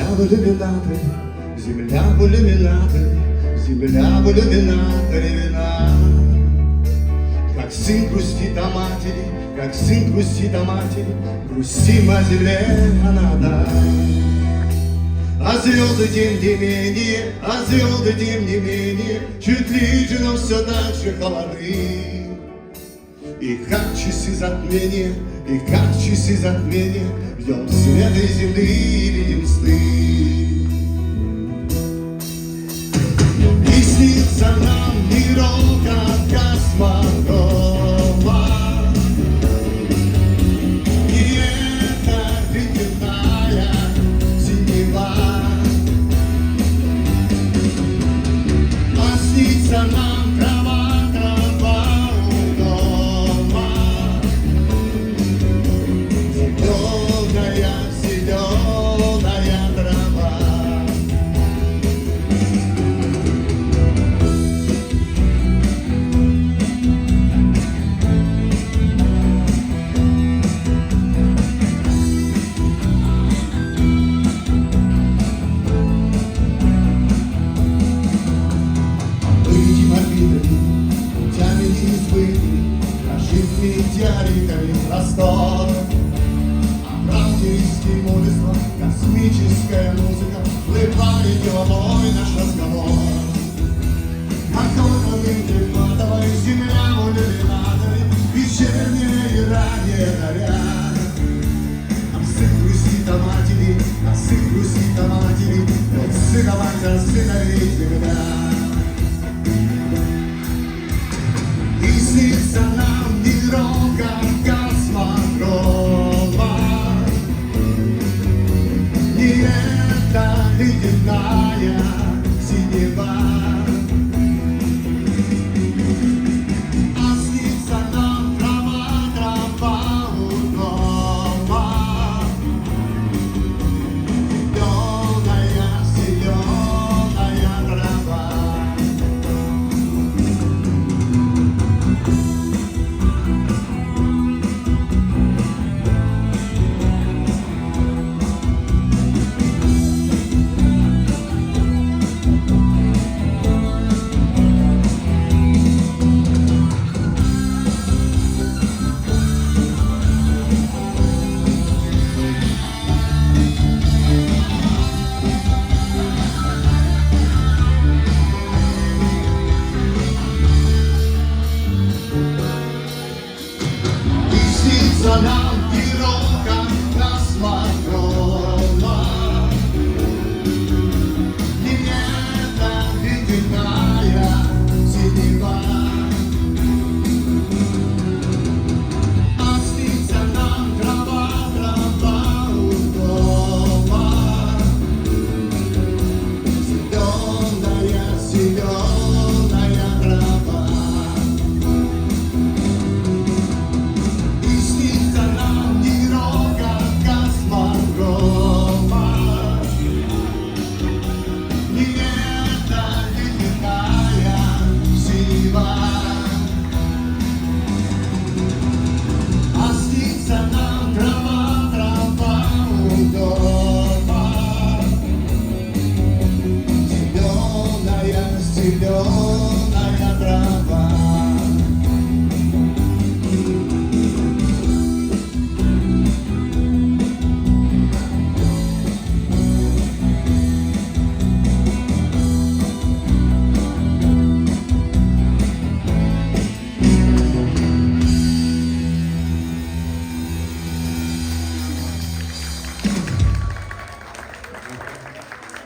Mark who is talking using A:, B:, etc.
A: в иллюминаторе, земля в иллюминаторе, земля в иллюминаторе вина. Как сын грустит о матери, как сын грустит о матери, грустим о земле она одна. А звезды тем не менее, а звезды тем не менее, чуть ближе, но все так же холодны. И как часы затмения, и как часы затмения, ждем света земли и видим сны. И снится нам мирок от космодрома, и это ледяная синева. А снится нам трава, трава у дома, зеленая, зеленая трава. Выйдем орбитами, путями неизбытыми, прожив метеоритами простор. Обратились мужество, космическая музыка, вплывает деловой наш разговор. Около ныне матовой, земля в иллюминаторе, вечерняя и ранняя заря. Нам сын грустит о матери, нам сын грустит о матери, вот сына мать, а сыновей земля. И снится нам мирок от космодрома, не эта ледяная синева. А снится нам трава, трава у дома, зеленая, зеленая трава. И снится нам пирог